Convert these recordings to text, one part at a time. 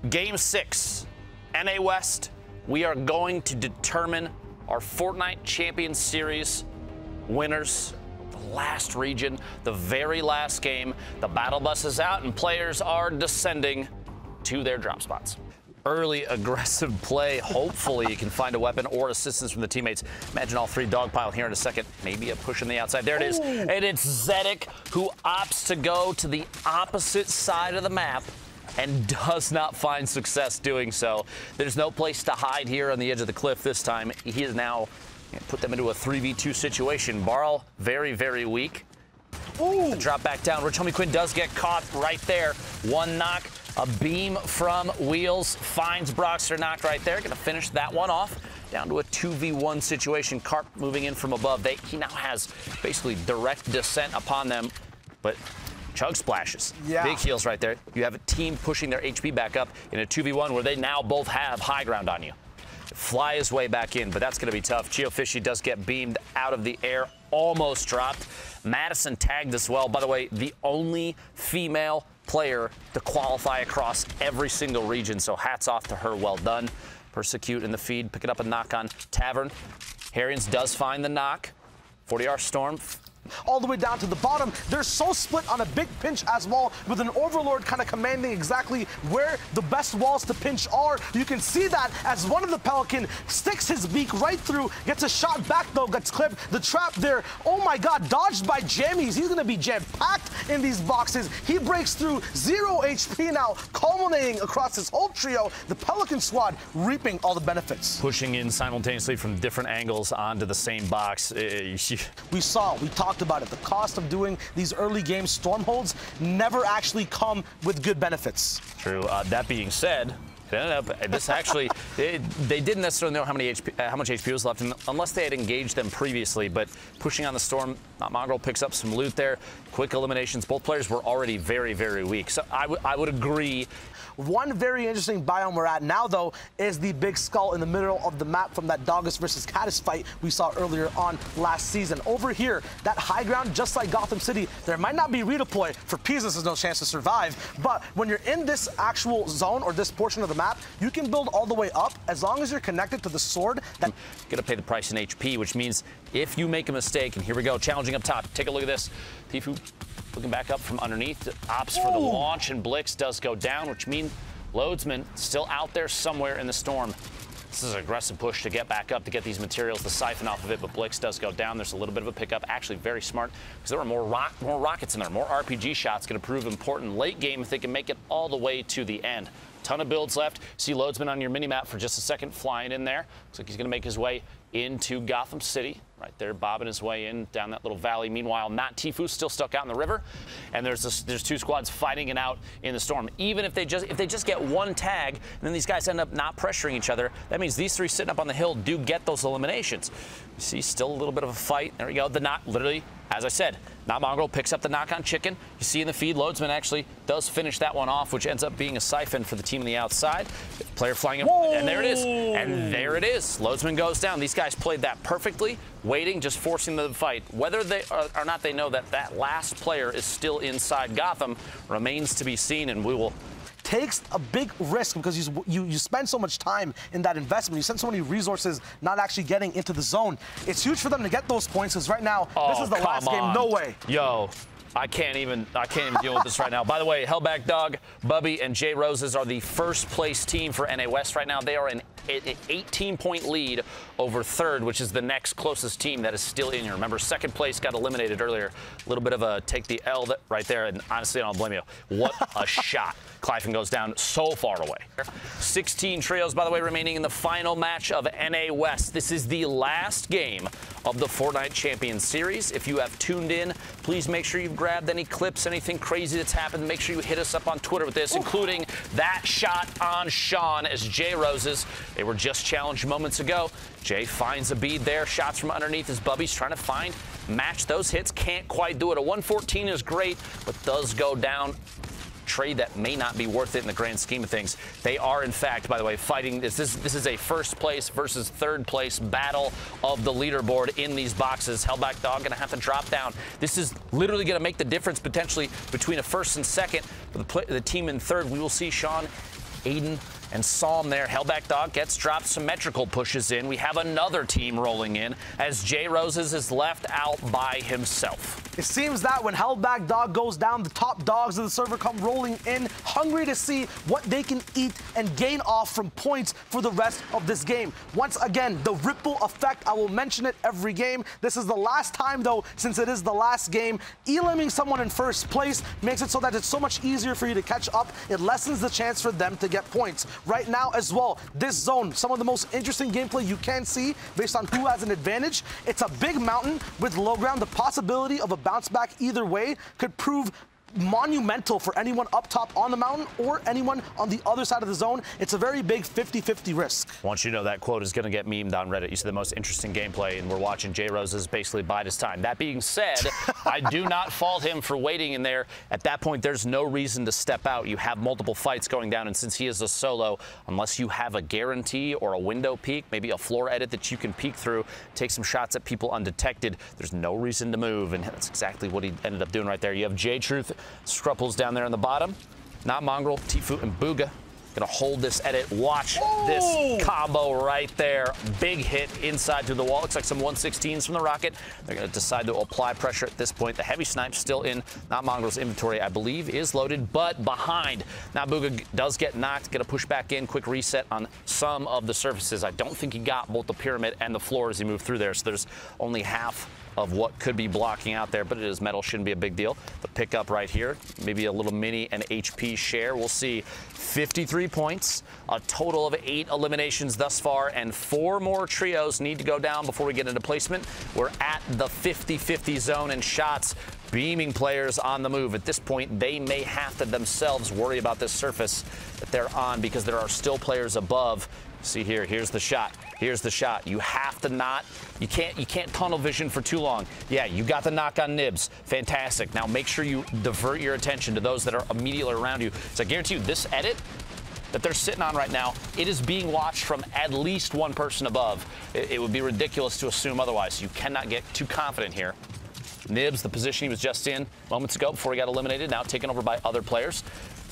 Game 6, NA West. We are going to determine our Fortnite Champions Series winners. The last region, the very last game. The battle bus is out and players are descending to their drop spots. Early aggressive play. Hopefully you can find a weapon or assistance from the teammates. Imagine all three dogpile here in a second. Maybe a push on the outside. There it is. And it's Zedek who opts to go to the opposite side of the map and does not find success doing so. There's no place to hide here on the edge of the cliff this time. He is now put them into a 3v2 situation. Barl, very, very weak. The drop back down. Rich Homie Quinn does get caught right there. One knock. A beam from Wheels finds Broxter knocked right there. Going to finish that one off. Down to a 2v1 situation. Carp moving in from above. He now has basically direct descent upon them, but chug splashes. Yeah. Big heals right there. You have a team pushing their HP back up in a 2v1 where they now both have high ground on you. Fly his way back in, but that's going to be tough. Geofishy does get beamed out of the air. Almost dropped. Madison tagged as well. By the way, the only female player to qualify across every single region, so hats off to her. Well done. Persecute in the feed, picking up a knock on Tavern. Harrians does find the knock. 40R Storm. All the way down to the bottom. They're so split on a big pinch as well, with an Overlord kind of commanding exactly where the best walls to pinch are. You can see that as one of the Pelican sticks his beak right through, gets a shot back though, gets clipped. The trap there, oh my God, dodged by Jammies. He's going to be jam-packed in these boxes. He breaks through, 0 HP now, culminating across his whole trio. The Pelican squad reaping all the benefits. Pushing in simultaneously from different angles onto the same box. We talked about it. The cost of doing these early game stormholds never actually come with good benefits. True. That being said, this actually, they didn't necessarily know how much HP was left unless they had engaged them previously, but pushing on the storm, Mongrel picks up some loot there. Quick eliminations. Both players were already very, very weak. So I would agree. One very interesting biome we're at now, though, is the big skull in the middle of the map from that Doggus versus Caddis fight we saw earlier on last season. Over here, that high ground, just like Gotham City, there might not be redeploy. For Pisa, there's no chance to survive. But when you're in this actual zone or this portion of the map, you can build all the way up as long as you're connected to the sword. That gonna pay the price in HP, which means if you make a mistake, and here we go, challenging up top. Take a look at this. Tifu looking back up from underneath, opts for the launch, and Blix does go down, which means Loadsman still out there somewhere in the storm. This is an aggressive push to get back up, to get these materials, to siphon off of it, but Blix does go down. There's a little bit of a pickup. Actually, very smart, because there were more rockets in there, more RPG shots. Going to prove important late game if they can make it all the way to the end. Ton of builds left. See Loadsman on your mini-map for just a second, flying in there. Looks like he's going to make his way into Gotham City. Right there, bobbing his way in down that little valley. Meanwhile, Matt Tifu still stuck out in the river, and there's two squads fighting it out in the storm. Even if they just get one tag, and then these guys end up not pressuring each other, that means these three sitting up on the hill do get those eliminations. You see, still a little bit of a fight. There we go. The knock, literally, as I said, Not Mongrel picks up the knock on Chicken. You see in the feed, Loadsman actually does finish that one off, which ends up being a siphon for the team on the outside. Player flying up, and there it is. And there it is. Loadsman goes down. These guys played that perfectly, waiting, just forcing the fight. Whether they or not they know that that last player is still inside Gotham remains to be seen, and we will takes a big risk because you spend so much time in that investment. You spend so many resources not actually getting into the zone. It's huge for them to get those points because right now, this is the last game. No way. Yo. I can't even deal with this right now. By the way, Hellback Dog, Bubby, and Jay Roses are the first place team for NA West right now. They are an 18-point lead over third, which is the next closest team that is still in here. Remember, second place got eliminated earlier. A little bit of a take the L right there, and honestly, I don't blame you. What a shot. Clyfin goes down so far away. 16 trios, by the way, remaining in the final match of NA West. This is the last game of the Fortnite Champions Series. If you have tuned in, please make sure you've grabbed any clips, anything crazy that's happened. Make sure you hit us up on Twitter with this, including that shot on Sean as Jay Roses. They were just challenged moments ago. Jay finds a bead there. Shots from underneath as Bubby's trying to match those hits. Can't quite do it. A 114 is great, but does go down. Trade that may not be worth it in the grand scheme of things. They are, in fact, by the way, fighting. This is a first place versus third place battle of the leaderboard in these boxes. Hellback Dog going to have to drop down. This is literally going to make the difference potentially between a first and second. For the team in third, we will see Sean Aiden and Psalm there. Hellback Dog gets dropped. Symmetrical pushes in. We have another team rolling in as J Roses is left out by himself. It seems that when Hellback Dog goes down, the top dogs of the server come rolling in, hungry to see what they can eat and gain off from points for the rest of this game. Once again, the ripple effect, I will mention it every game. This is the last time, though, since it is the last game. Eliminating someone in first place makes it so that it's so much easier for you to catch up. It lessens the chance for them to get points. Right now as well, this zone, some of the most interesting gameplay you can see based on who has an advantage. It's a big mountain with low ground. The possibility of a bounce back either way could prove monumental for anyone up top on the mountain or anyone on the other side of the zone. It's a very big 50-50 risk. Once you know that quote is going to get memed on Reddit. You see the most interesting gameplay, and we're watching J Roses basically bide his time. That being said, I do not fault him for waiting in there. At that point, there's no reason to step out. You have multiple fights going down, and since he is a solo, unless you have a guarantee or a window peek, maybe a floor edit that you can peek through, take some shots at people undetected, there's no reason to move, and that's exactly what he ended up doing right there. You have J-Truth, Scrupples down there on the bottom. Not Mongrel, Tifu, and Booga. Gonna hold this edit. Watch this combo right there. Big hit inside to the wall. Looks like some 116s from the rocket. They're gonna decide to apply pressure at this point. The heavy snipe still in Not Mongrel's inventory, I believe, is loaded, but behind. Now Booga does get knocked. Gonna push back in. Quick reset on some of the surfaces. I don't think he got both the pyramid and the floor as he moved through there, so there's only half of what could be blocking out there, but it is metal, shouldn't be a big deal. The pickup right here, maybe a little mini and HP share. We'll see. 53 points, a total of 8 eliminations thus far, and 4 more trios need to go down before we get into placement. We're at the 50-50 zone, and shots beaming players on the move. At this point, they may have to themselves worry about this surface that they're on because there are still players above. See here, here's the shot. Here's the shot. You have to not, you can't tunnel vision for too long. Yeah, you got the knock on Nibs. Fantastic. Now make sure you divert your attention to those that are immediately around you. So I guarantee you, this edit that they're sitting on right now, it is being watched from at least one person above. It would be ridiculous to assume otherwise. You cannot get too confident here. Nibs, the position he was just in moments ago before he got eliminated, now taken over by other players.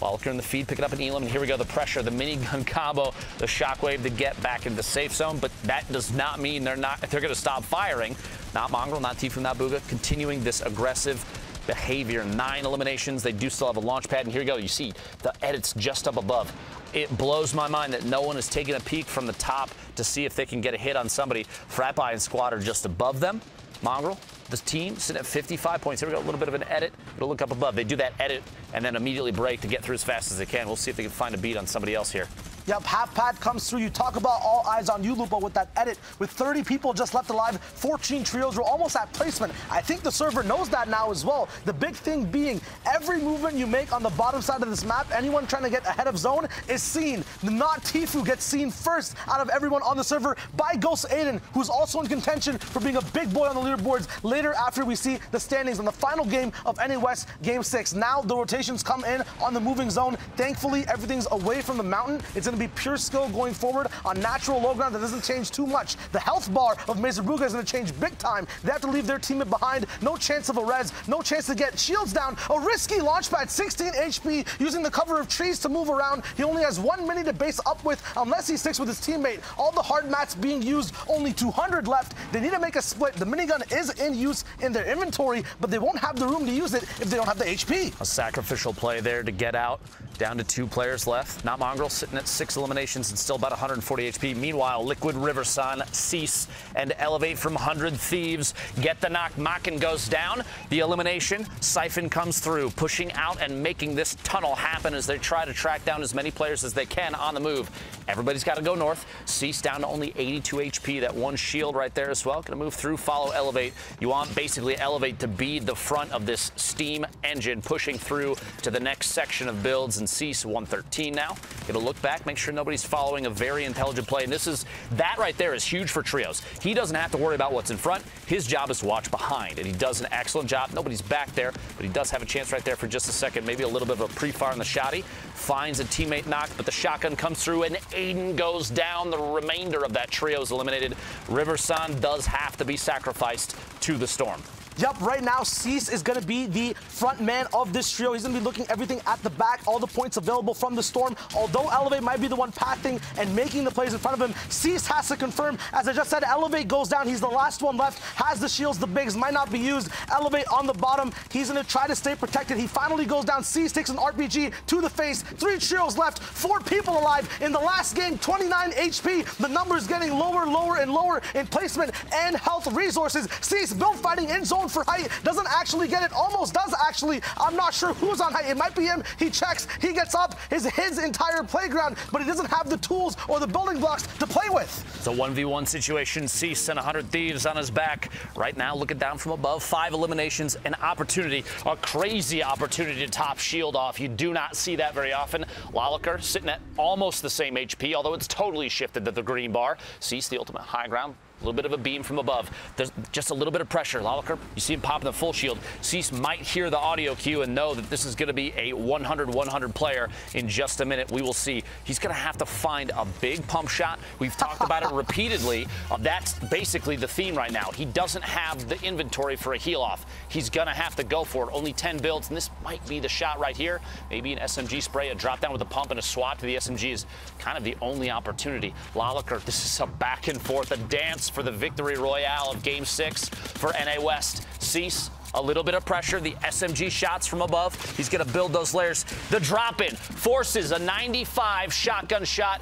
Walker in the feed, picking up an Elam, and here we go, the pressure, the minigun combo, the shockwave to get back into the safe zone, but that does not mean they're going to stop firing. Not Mongrel, not Tifu, not Booga, continuing this aggressive behavior. 9 eliminations. They do still have a launch pad, and here you go. You see the edits just up above. It blows my mind that no one is taking a peek from the top to see if they can get a hit on somebody. Fratby and Squad are just above them. Mongrel, this team sitting at 55 points. Here we go, a little bit of an edit. It'll look up above. They do that edit and then immediately break to get through as fast as they can. We'll see if they can find a beat on somebody else here. Yep, half pad comes through. You talk about all eyes on you, Lupo, with that edit. With 30 people just left alive, 14 trios. We're almost at placement. I think the server knows that now as well. The big thing being every movement you make on the bottom side of this map, anyone trying to get ahead of zone is seen. The Not Tifu gets seen first out of everyone on the server by Ghost Aiden, who's also in contention for being a big boy on the leaderboards later after we see the standings on the final game of NA West Game 6. Now the rotations come in on the moving zone. Thankfully, everything's away from the mountain. It's going to be pure skill going forward on natural low ground that doesn't change too much. The health bar of Mesa Bruga is going to change big time. They have to leave their teammate behind. No chance of a res, no chance to get shields down. A risky launch pad, 16 HP, using the cover of trees to move around. He only has 1 mini to base up with unless he sticks with his teammate. All the hard mats being used, only 200 left. They need to make a split. The minigun is in use in their inventory, but they won't have the room to use it if they don't have the HP. A sacrificial play there to get out. Down to 2 players left. Not Mongrel sitting at 6 eliminations and still about 140 HP. Meanwhile, Liquid Riversun, Cease, and Elevate from 100 Thieves get the knock. Makin goes down. The elimination. Siphon comes through, pushing out and making this tunnel happen as they try to track down as many players as they can on the move. Everybody's got to go north. Cease down to only 82 HP. That one shield right there as well. Going to move through, follow Elevate. You want basically Elevate to be the front of this steam engine, pushing through to the next section of builds. And Cease 113 now. It'll look back, make sure nobody's following a very intelligent play. And that right there is huge for trios. He doesn't have to worry about what's in front. His job is to watch behind, and he does an excellent job. Nobody's back there, but he does have a chance right there for just a second. Maybe a little bit of a pre-fire on the shotty. Finds a teammate knock, but the shotgun comes through, and Aiden goes down. The remainder of that trio is eliminated. Riversun does have to be sacrificed to the storm. Yep, right now, Cease is going to be the front man of this trio. He's going to be looking everything at the back, all the points available from the Storm. Although Elevate might be the one pathing and making the plays in front of him, Cease has to confirm. As I just said, Elevate goes down. He's the last one left, has the shields, the bigs, might not be used. Elevate on the bottom. He's going to try to stay protected. He finally goes down. Cease takes an RPG to the face. 3 trios left, 4 people alive. In the last game, 29 HP. The numbers getting lower, lower, and lower in placement and health resources. Cease build fighting in zone for height. Doesn't actually get it. Almost does actually. I'm not sure who's on height. It might be him. He checks. He gets up. His entire playground, but he doesn't have the tools or the building blocks to play with. It's a 1v1 situation. Cease and 100 Thieves on his back. Right now, looking down from above. 5 eliminations, an opportunity, a crazy opportunity to top shield off. You do not see that very often. Lalaker sitting at almost the same HP, although it's totally shifted to the green bar. Cease the ultimate high ground. A little bit of a beam from above. There's just a little bit of pressure. Lalaker, you see him popping the full shield. Cease might hear the audio cue and know that this is going to be a 100-100 player in just a minute. We will see. He's going to have to find a big pump shot. We've talked about it repeatedly. That's basically the theme right now. He doesn't have the inventory for a heal off. He's going to have to go for it. Only 10 builds, and this might be the shot right here. Maybe an SMG spray, a drop down with a pump, and a swap to the SMG is kind of the only opportunity. Lalaker, this is a back and forth, a dance for the victory royale of Game 6 for NA West. Cease, a little bit of pressure. The SMG shots from above. He's going to build those layers. The drop-in forces a 95 shotgun shot.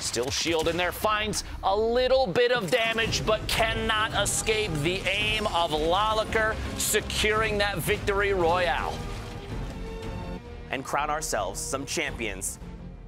Still shield in there. Finds a little bit of damage, but cannot escape the aim of Lalaker, securing that victory royale. And crown ourselves some champions.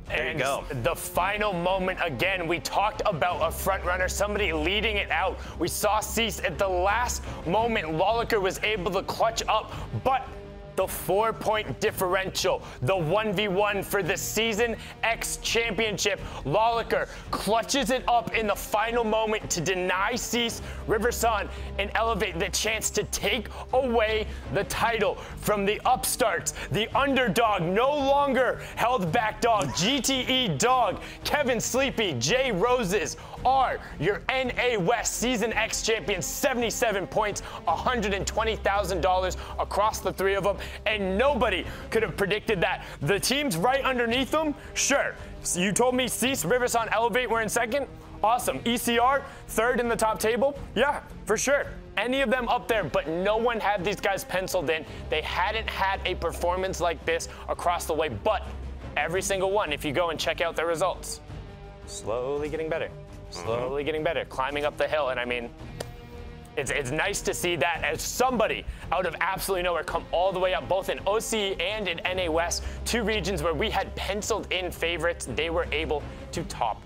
There you go. The final moment again, we talked about a front runner, somebody leading it out. We saw Cease at the last moment. Lalaker was able to clutch up, but the 4-point differential, the 1v1 for the Season X Championship. Lalaker clutches it up in the final moment to deny Cease, Riverson, and Elevate the chance to take away the title from the upstarts, the underdog, no longer held back dog, GTE dog, Kevin Sleepy, Jay Roses are your NA West Season X champions. 77 points, $120,000 across the 3 of them, and nobody could have predicted that. The teams right underneath them, sure. So you told me Cease, Riverson, Elevate were in second? Awesome. ECR, 3rd in the top table? Yeah, for sure. Any of them up there, but no one had these guys penciled in. They hadn't had a performance like this across the way, but every single one, if you go and check out their results, slowly getting better. Slowly getting better, climbing up the hill. And I mean, it's nice to see that as somebody out of absolutely nowhere come all the way up, both in OCE and in NA West, 2 regions where we had penciled in favorites. They were able to top